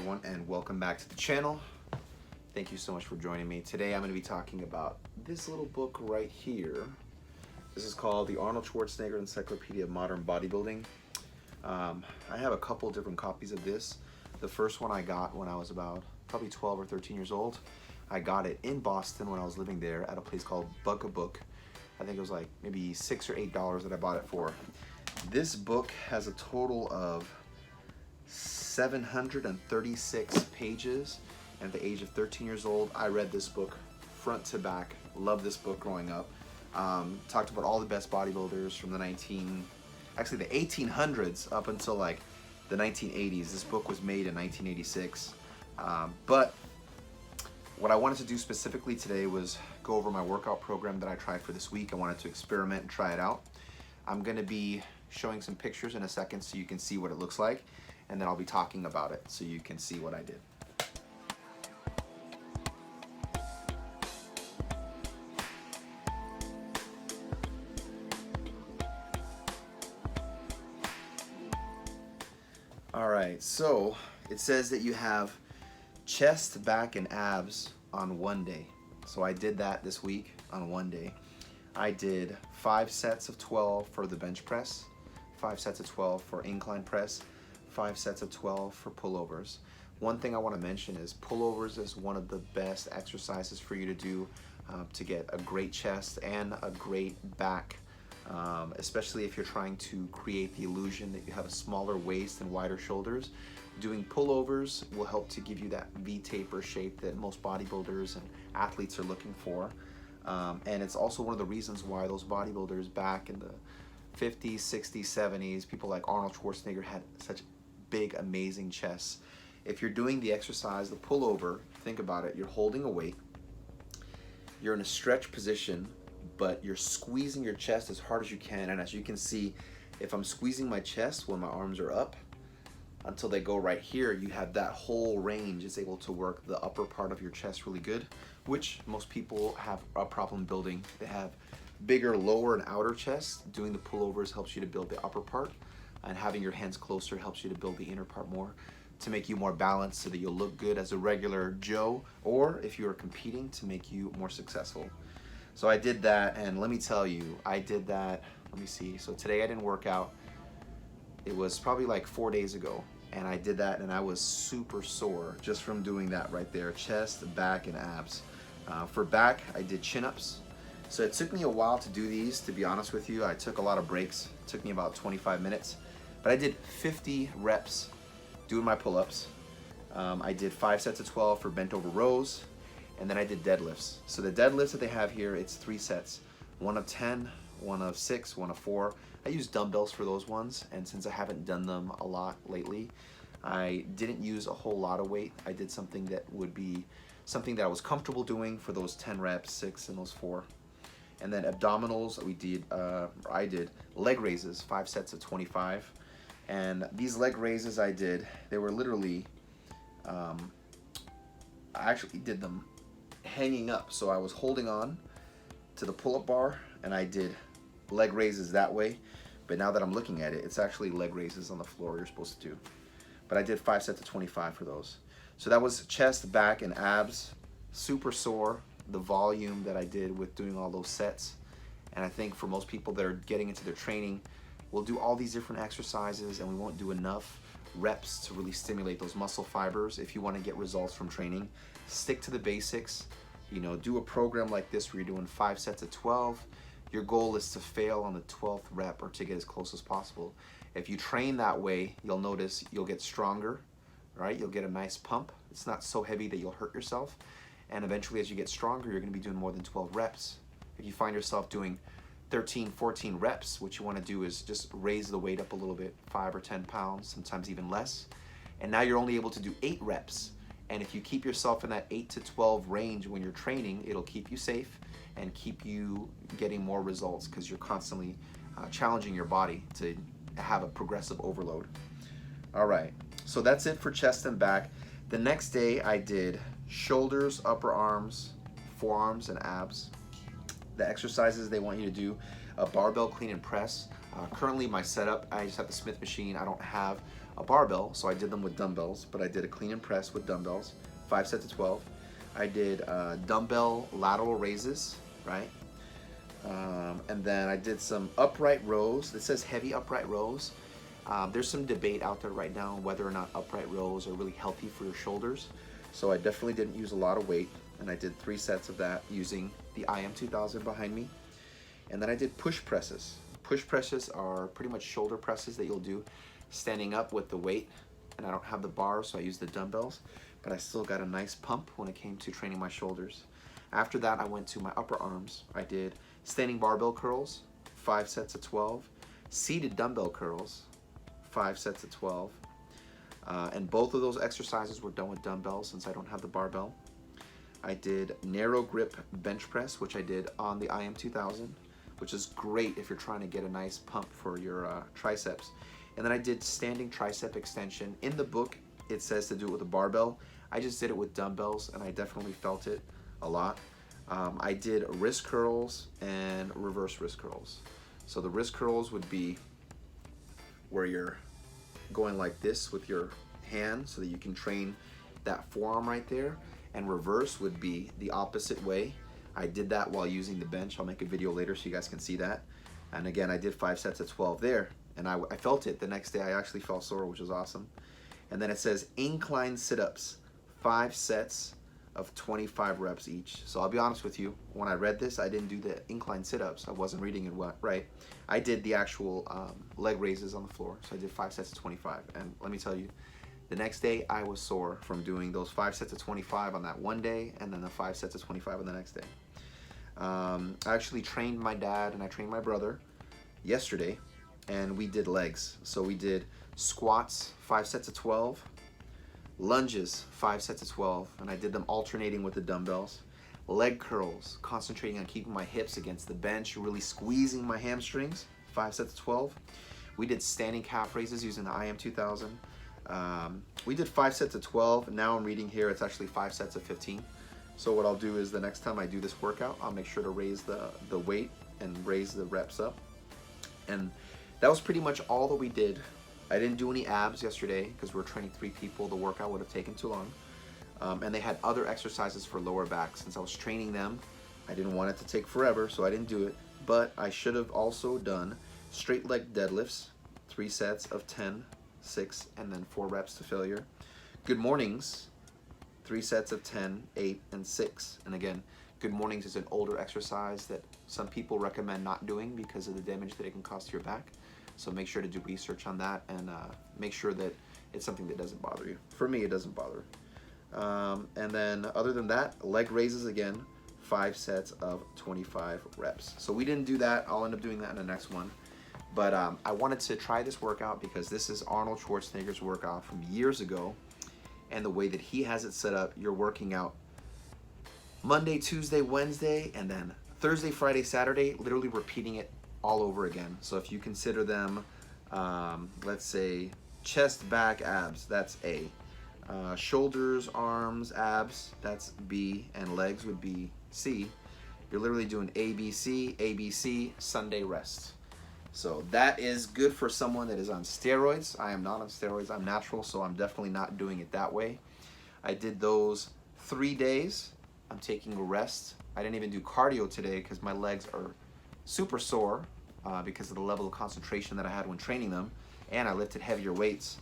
everyone, and welcome back to the channel. Thank you so much for joining me. Today I'm going to be talking about this little book right here. This is called the Arnold Schwarzenegger Encyclopedia of Modern Bodybuilding. I have a couple different copies of this. The first one I got when I was about probably 12 or 13 years old. I got it in Boston when I was living there at a place called Book. I think it was like maybe $6 or $8 that I bought it for. This book has a total of 736 pages, and at the age of 13 years old, I read this book front to back. Loved this book growing up. Talked about all the best bodybuilders from the 1800s up until like the 1980s. This book was made in 1986. But what I wanted to do specifically today was go over my workout program that I tried for this week. I wanted to experiment and try it out. I'm gonna be showing some pictures in a second so you can see what it looks like, and then I'll be talking about it so you can see what I did. All right, so it says that you have chest, back, and abs on one day. So I did that this week on one day. I did 5 sets of 12 for the bench press, 5 sets of 12 for incline press, 5 sets of 12 for pullovers. One thing I want to mention is pullovers is one of the best exercises for you to do to get a great chest and a great back, especially if you're trying to create the illusion that you have a smaller waist and wider shoulders. Doing pullovers will help to give you that V-taper shape that most bodybuilders and athletes are looking for. And it's also one of the reasons why those bodybuilders back in the 50s, 60s, 70s, people like Arnold Schwarzenegger had such big, amazing chests. If you're doing the exercise, the pullover, think about it, you're holding a weight, you're in a stretch position, but you're squeezing your chest as hard as you can. And as you can see, if I'm squeezing my chest when my arms are up until they go right here, you have that whole range. It's able to work the upper part of your chest really good, which most people have a problem building. They have bigger lower and outer chest. Doing the pullovers helps you to build the upper part, and having your hands closer helps you to build the inner part more, to make you more balanced so that you'll look good as a regular Joe, or if you are competing, to make you more successful. So I did that, and let me tell you, I did that, let me see, so today I didn't work out. It was probably like 4 days ago, and I did that, and I was super sore just from doing that right there, chest, back, and abs. For back, I did chin-ups. So it took me a while to do these, to be honest with you. I took a lot of breaks. It took me about 25 minutes. But I did 50 reps doing my pull-ups. I did 5 sets of 12 for bent over rows, and then I did deadlifts. So the deadlifts that they have here, it's 3 sets. 1 of 10, 1 of 6, 1 of 4. I use dumbbells for those ones, and since I haven't done them a lot lately, I didn't use a whole lot of weight. I did something that would be something that I was comfortable doing for those 10 reps, 6 and those 4. And then abdominals, I did leg raises, 5 sets of 25. And these leg raises I did, they were literally, I actually did them hanging up. So I was holding on to the pull-up bar, and I did leg raises that way. But now that I'm looking at it, it's actually leg raises on the floor you're supposed to do. But I did 5 sets of 25 for those. So that was chest, back, and abs. Super sore, the volume that I did with doing all those sets. And I think for most people that are getting into their training, we'll do all these different exercises and we won't do enough reps to really stimulate those muscle fibers. If you want to get results from training, stick to the basics. You know, do a program like this where you're doing 5 sets of 12. Your goal is to fail on the 12th rep or to get as close as possible. If you train that way, you'll notice you'll get stronger, right? You'll get a nice pump. It's not so heavy that you'll hurt yourself. And eventually, as you get stronger, you're going to be doing more than 12 reps. If you find yourself doing 13, 14 reps, what you want to do is just raise the weight up a little bit, 5 or 10 pounds, sometimes even less. And now you're only able to do 8 reps. And if you keep yourself in that 8 to 12 range when you're training, it'll keep you safe and keep you getting more results because you're constantly challenging your body to have a progressive overload. All right, so that's it for chest and back. The next day I did shoulders, upper arms, forearms, and abs. The exercises they want you to do, a barbell clean and press. Currently my setup, I just have the Smith machine. I don't have a barbell, so I did them with dumbbells, but I did a clean and press with dumbbells, 5 sets of 12. I did dumbbell lateral raises, right? And then I did some upright rows. It says heavy upright rows. There's some debate out there right now whether or not upright rows are really healthy for your shoulders. So I definitely didn't use a lot of weight, and I did 3 sets of that using the IM2000 behind me. And then I did push presses. Push presses are pretty much shoulder presses that you'll do standing up with the weight, and I don't have the bars, so I use the dumbbells, but I still got a nice pump when it came to training my shoulders. After that, I went to my upper arms. I did standing barbell curls, 5 sets of 12, seated dumbbell curls, 5 sets of 12, and both of those exercises were done with dumbbells since I don't have the barbell. I did narrow grip bench press, which I did on the IM2000, which is great if you're trying to get a nice pump for your triceps. And then I did standing tricep extension. In the book, it says to do it with a barbell. I just did it with dumbbells, and I definitely felt it a lot. I did wrist curls and reverse wrist curls. So the wrist curls would be where you're going like this with your hand so that you can train that forearm right there. And reverse would be the opposite way. I did that while using the bench. I'll make a video later so you guys can see that. And again, I did 5 sets of 12 there. And I felt it the next day. I actually felt sore, which was awesome. And then it says incline sit-ups, 5 sets of 25 reps each. So I'll be honest with you, when I read this, I didn't do the incline sit-ups. I wasn't reading it right. I did the actual leg raises on the floor. So I did 5 sets of 25. And let me tell you, the next day I was sore from doing those 5 sets of 25 on that one day, and then the 5 sets of 25 on the next day. I actually trained my dad and I trained my brother yesterday, and we did legs. So we did squats, 5 sets of 12, lunges, 5 sets of 12, and I did them alternating with the dumbbells. Leg curls, concentrating on keeping my hips against the bench, really squeezing my hamstrings, 5 sets of 12. We did standing calf raises using the IM2000. We did 5 sets of 12. Now I'm reading here, it's actually 5 sets of 15. So what I'll do is the next time I do this workout, I'll make sure to raise the weight and raise the reps up. And that was pretty much all that we did. I didn't do any abs yesterday because we're training 3 people. The workout would have taken too long. And they had other exercises for lower back. Since I was training them, I didn't want it to take forever, so I didn't do it. But I should have also done straight leg deadlifts, 3 sets of 10, 6, and then 4 reps to failure. Good mornings, 3 sets of 10, 8, and 6. And again, good mornings is an older exercise that some people recommend not doing because of the damage that it can cause to your back. So make sure to do research on that and make sure that it's something that doesn't bother you. For me, it doesn't bother. And then other than that, leg raises again, 5 sets of 25 reps. So we didn't do that. I'll end up doing that in the next one. But I wanted to try this workout because this is Arnold Schwarzenegger's workout from years ago. And the way that he has it set up, you're working out Monday, Tuesday, Wednesday, and then Thursday, Friday, Saturday, literally repeating it all over again. So if you consider them, let's say chest, back, abs, that's A. Shoulders, arms, abs, that's B, and legs would be C. You're literally doing ABC, ABC, Sunday rest. So that is good for someone that is on steroids. I am not on steroids, I'm natural, so I'm definitely not doing it that way. I did those 3 days. I'm taking a rest. I didn't even do cardio today because my legs are super sore because of the level of concentration that I had when training them, and I lifted heavier weights.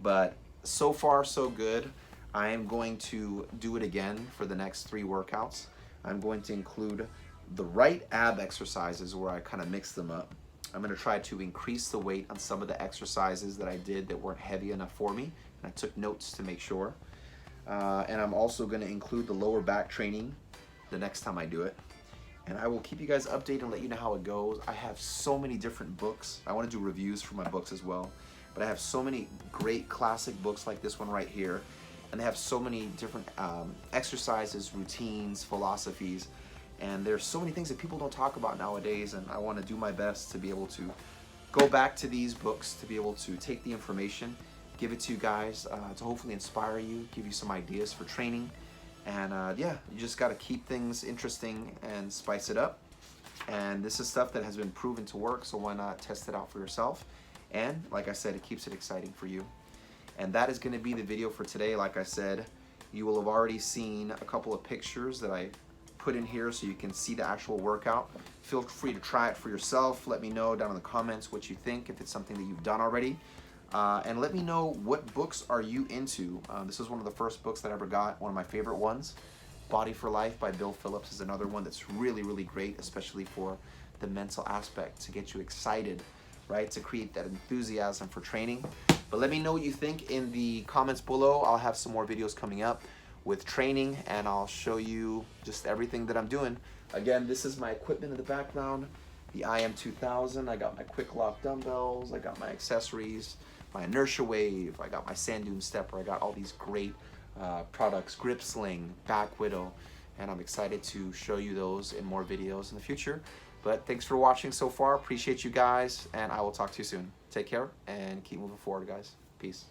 But so far, so good. I am going to do it again for the next 3 workouts. I'm going to include the right ab exercises where I kind of mix them up. I'm going to try to increase the weight on some of the exercises that I did that weren't heavy enough for me, and I took notes to make sure. And I'm also going to include the lower back training the next time I do it. And I will keep you guys updated and let you know how it goes. I have so many different books. I want to do reviews for my books as well. But I have so many great classic books like this one right here. And they have so many different exercises, routines, philosophies. And there's so many things that people don't talk about nowadays. And I want to do my best to be able to go back to these books, to be able to take the information, give it to you guys, to hopefully inspire you, give you some ideas for training. And yeah, you just got to keep things interesting and spice it up. And this is stuff that has been proven to work, so why not test it out for yourself? And like I said, it keeps it exciting for you. And that is going to be the video for today. Like I said, you will have already seen a couple of pictures that I put in here so you can see the actual workout. Feel free to try it for yourself. Let me know down in the comments what you think, if it's something that you've done already. And let me know, what books are you into? This is one of the first books that I ever got, one of my favorite ones. Body for Life by Bill Phillips is another one that's really, really great, especially for the mental aspect, to get you excited, right? To create that enthusiasm for training. But let me know what you think in the comments below. I'll have some more videos coming up with training, and I'll show you just everything that I'm doing. Again, this is my equipment in the background, the IM2000. I got my quick lock dumbbells, I got my accessories, my inertia wave, I got my sand dune stepper, I got all these great products, grip sling, back widow, and I'm excited to show you those in more videos in the future. But thanks for watching so far. Appreciate you guys, and I will talk to you soon. Take care and keep moving forward, guys. Peace.